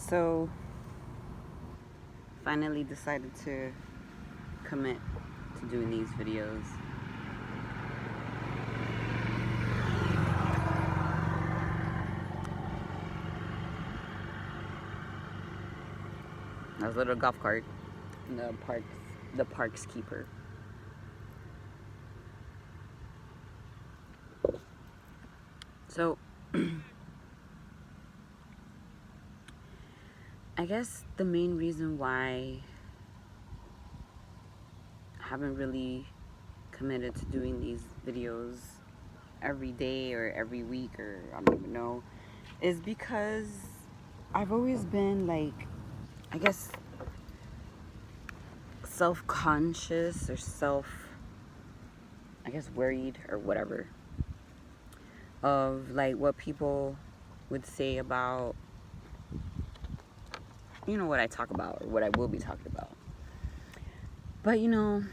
So, finally decided to commit to doing these videos. I was a little golf cart in the park's keeper. So, I guess the main reason why I haven't really committed to doing these videos every day or every week, or I don't even know, is because I've always been like, I guess, self-conscious or I guess worried or whatever of like what people would say about, you know, what I talk about or what I will be talking about. But you know,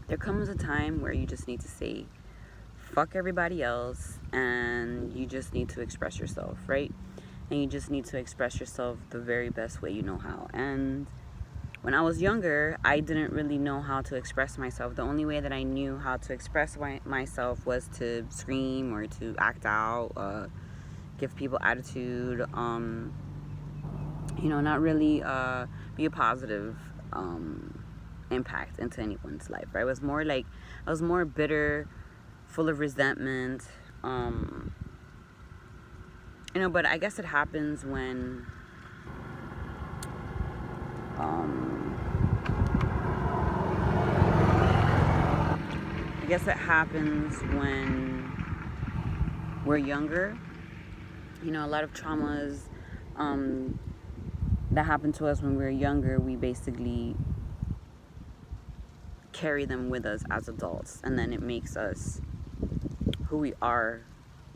there comes a time where you just need to say fuck everybody else and you just need to express yourself, right? And you just need to express yourself the very best way you know how. And when I was younger, I didn't really know how to express myself. The only way that I knew how to express myself was to scream or to act out, give people attitude, not really be a positive impact into anyone's life. Right? I was more bitter, full of resentment. But I guess it happens when we're younger. You know, a lot of traumas that happen to us when we're younger, we basically carry them with us as adults, and then it makes us who we are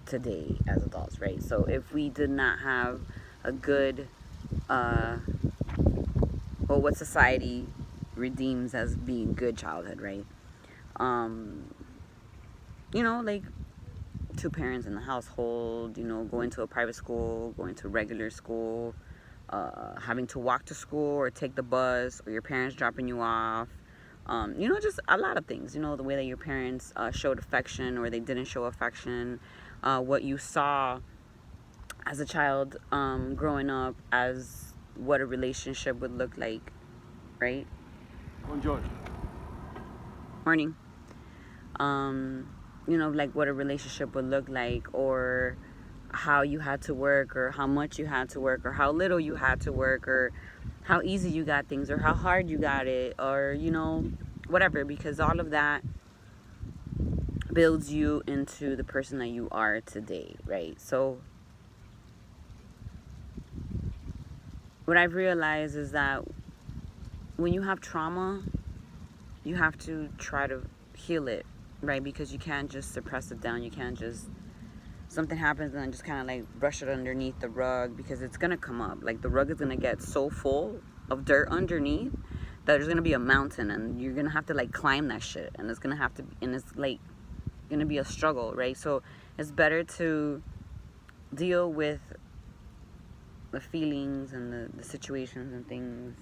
today as adults, right? So if we did not have a good what society redeems as being good childhood, right? Like 2 parents in the household, going to a private school, going to regular school, having to walk to school or take the bus, or your parents dropping you off, just a lot of things. The way that your parents showed affection or they didn't show affection, what you saw as a child growing up as what a relationship would look like, right? Buongiorno. Morning. Like what a relationship would look like, or how you had to work, or how much you had to work, or how little you had to work, or how easy you got things, or how hard you got it, or whatever, because all of that builds you into the person that you are today, right? So what I've realized is that when you have trauma, you have to try to heal it, right? Because you can't just suppress it down. You can't just, something happens and then just kind of like brush it underneath the rug, because it's going to come up. Like the rug is going to get so full of dirt underneath that there's going to be a mountain, and you're going to have to like climb that shit, and it's going to have to, and it's like going to be a struggle, right? So it's better to deal with the feelings and the situations and things,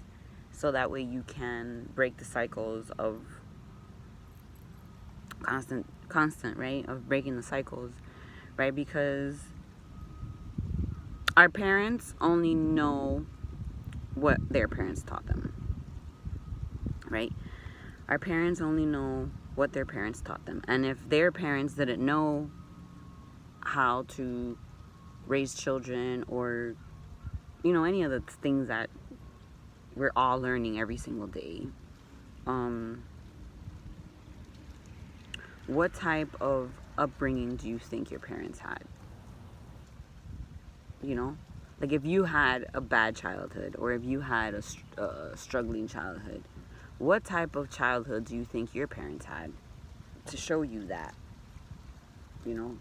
so that way you can break the cycles of constant, right? Of breaking the cycles, right? Because our parents only know what their parents taught them, right? Our parents only know what their parents taught them. And if their parents didn't know how to raise children, or any of the things that we're all learning every single day, what type of upbringing do you think your parents had? Like if you had a bad childhood, or if you had a struggling childhood, what type of childhood do you think your parents had to show you that? I'm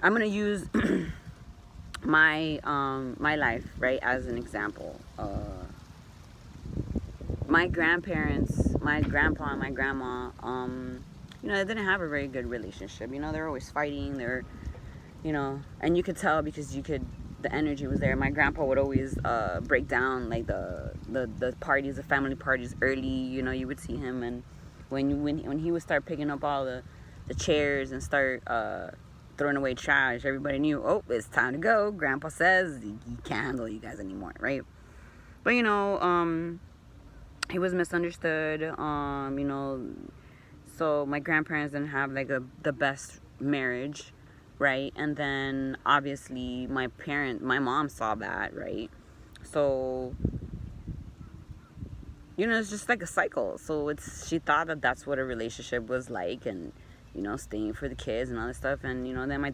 gonna use my life, right, as an example. My grandparents, my grandpa and my grandma, they didn't have a very good relationship. They're always fighting. And you could tell, because you could the energy was there. My grandpa would always break down like the parties, the family parties early. You know, you would see him, and when he would start picking up all the chairs and start throwing away trash, everybody knew, oh, it's time to go. Grandpa says he can't handle you guys anymore, right? But you know, he was misunderstood. You know, so my grandparents didn't have like the best marriage, right? And then obviously my mom saw that, right? So you know, it's just like a cycle. So she thought that that's what a relationship was like, and you know, staying for the kids and all this stuff. And you know, then my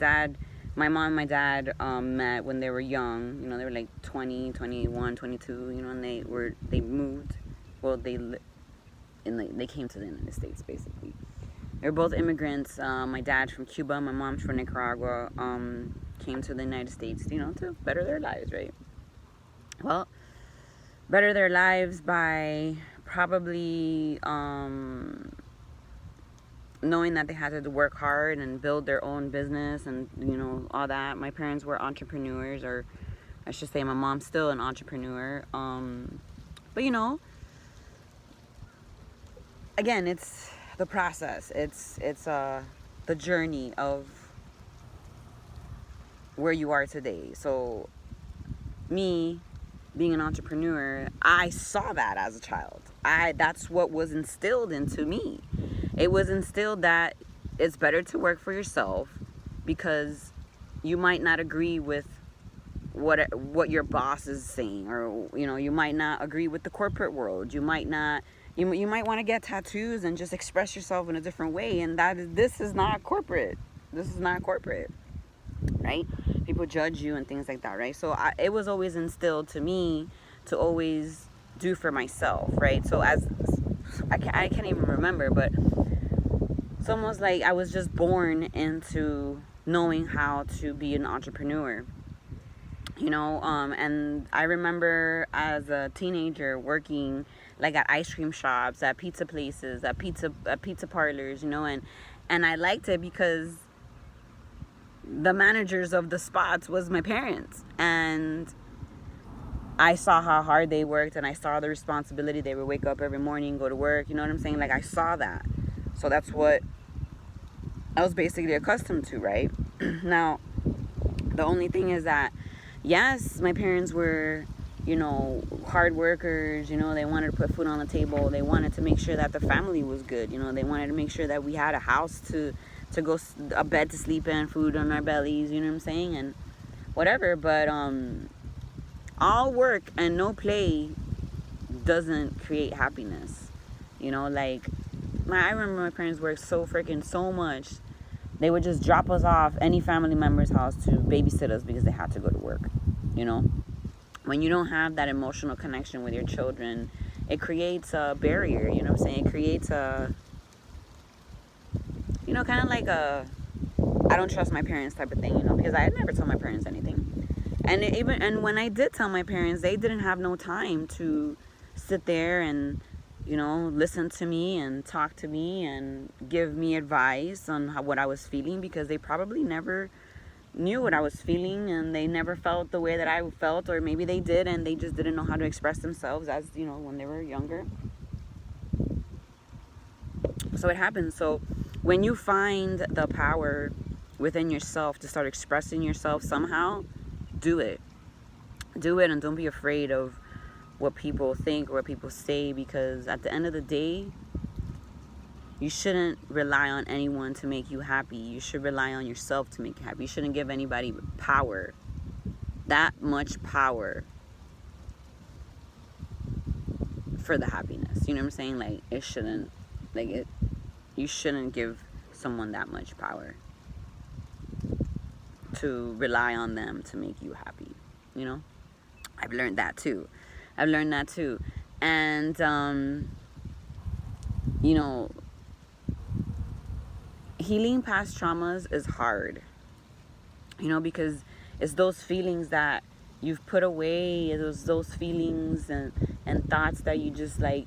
mom and my dad met when they were young. You know, they were like 20, 21, 22. You know, and they moved. Well, they came to the United States basically. They were both immigrants. My dad's from Cuba, my mom's from Nicaragua. Came to the United States, you know, to better their lives, right? Well, better their lives by probably knowing that they had to work hard and build their own business and, you know, all that. My parents were entrepreneurs, or I should say my mom's still an entrepreneur. But, you know, again, it's the process. It's the journey of where you are today. So me being an entrepreneur, I saw that as a child. That's what was instilled into me. It was instilled that it's better to work for yourself, because you might not agree with what your boss is saying, or you know, you might not agree with the corporate world. You might want to get tattoos and just express yourself in a different way, and this is not corporate. This is not corporate, right? People judge you and things like that, right? So it was always instilled to me to always do for myself, right? So as I can't even remember, but it's almost like I was just born into knowing how to be an entrepreneur, you know. And I remember as a teenager working like at ice cream shops, at pizza places, at pizza parlors, you know, and I liked it because the managers of the spots was my parents, and I saw how hard they worked, and I saw the responsibility. They would wake up every morning, go to work, you know what I'm saying? Like, I saw that. So that's what I was basically accustomed to, right? Now, the only thing is that, yes, my parents were, you know, hard workers. You know, they wanted to put food on the table. They wanted to make sure that the family was good. You know, they wanted to make sure that we had a house to go, a bed to sleep in, food on our bellies, you know what I'm saying, and whatever. But all work and no play doesn't create happiness, you know. Like, I remember my parents worked so much. They would just drop us off any family member's house to babysit us because they had to go to work, you know. When you don't have that emotional connection with your children, it creates a barrier, you know what I'm saying? It creates a, you know, kind of like a I don't trust my parents type of thing, you know, because I had never told my parents anything. And when I did tell my parents, they didn't have no time to sit there and, you know, listen to me and talk to me and give me advice on what I was feeling, because they probably never knew what I was feeling, and they never felt the way that I felt, or maybe they did and they just didn't know how to express themselves, as, you know, when they were younger. So it happens. So when you find the power within yourself to start expressing yourself somehow, do it. Do it, and don't be afraid of what people think or what people say, because at the end of the day, you shouldn't rely on anyone to make you happy. You should rely on yourself to make you happy. You shouldn't give anybody power, that much power, for the happiness. You know what I'm saying? Like, it shouldn't, like, it, you shouldn't give someone that much power to rely on them to make you happy, you know. I've learned that too. And you know, healing past traumas is hard, you know, because it's those feelings that you've put away, those feelings and thoughts that you just like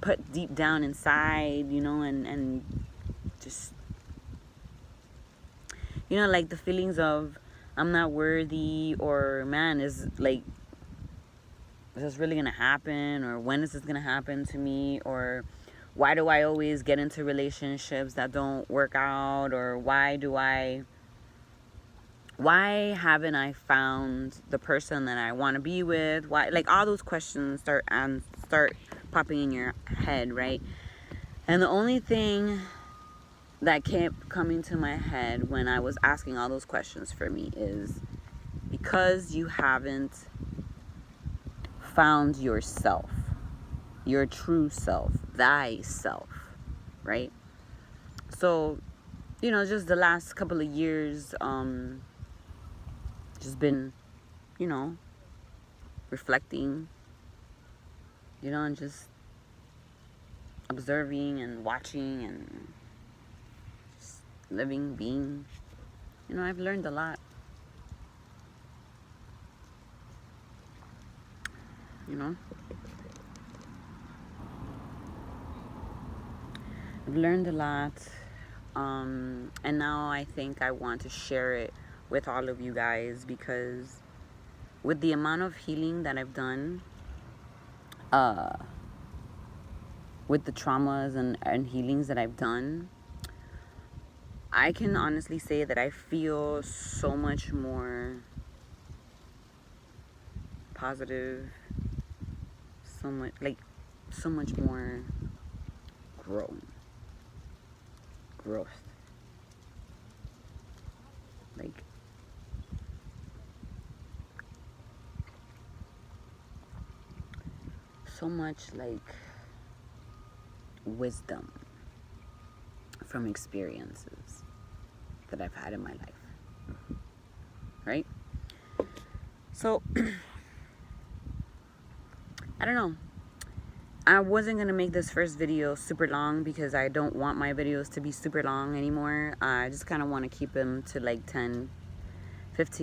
put deep down inside, you know, and just, you know, like the feelings of I'm not worthy, or man, is like, is this really gonna happen, or when is this gonna happen to me, or why do I always get into relationships that don't work out, or why haven't I found the person that I want to be with? Why, like, all those questions start popping in your head, right? And the only thing that kept coming to my head when I was asking all those questions for me is because you haven't found yourself, your true self, thyself, right? So, you know, just the last couple of years, just been, you know, reflecting, you know, and just observing and watching and just living, being. You know, I've learned a lot. You know, I've learned a lot, and now I think I want to share it with all of you guys, because with the amount of healing that I've done, with the traumas and healings that I've done, I can honestly say that I feel so much more positive, so much more growth. Like, so much like wisdom from experiences that I've had in my life, right? So I don't know, I wasn't gonna make this first video super long because I don't want my videos to be super long anymore. I just kind of want to keep them to like 10-15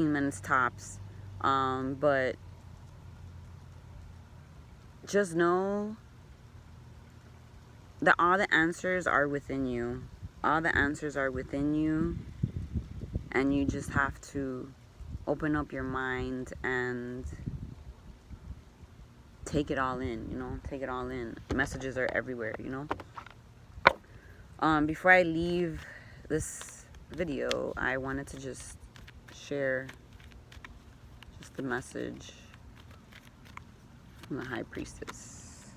minutes tops, but just know that all the answers are within you. All the answers are within you, and you just have to open up your mind and take it all in, you know, take it all in. Messages are everywhere, you know. Before I leave this video, I wanted to just share just the message from the High Priestess,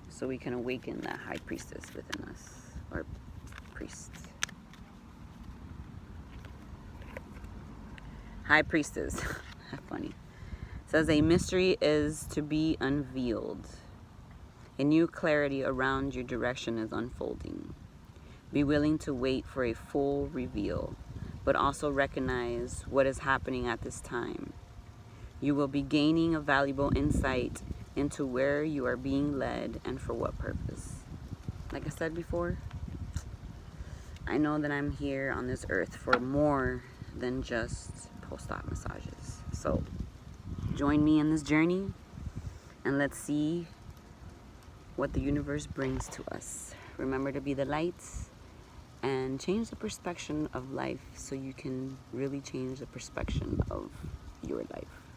so we can awaken that High Priestess within us, or priest. High Priestess. Funny. It says, a mystery is to be unveiled. A new clarity around your direction is unfolding. Be willing to wait for a full reveal, but also recognize what is happening at this time. You will be gaining a valuable insight into where you are being led and for what purpose. Like I said before, I know that I'm here on this earth for more than just post-op massages. So join me in this journey, and let's see what the universe brings to us. Remember to be the light and change the perspective of life, so you can really change the perspective of your life.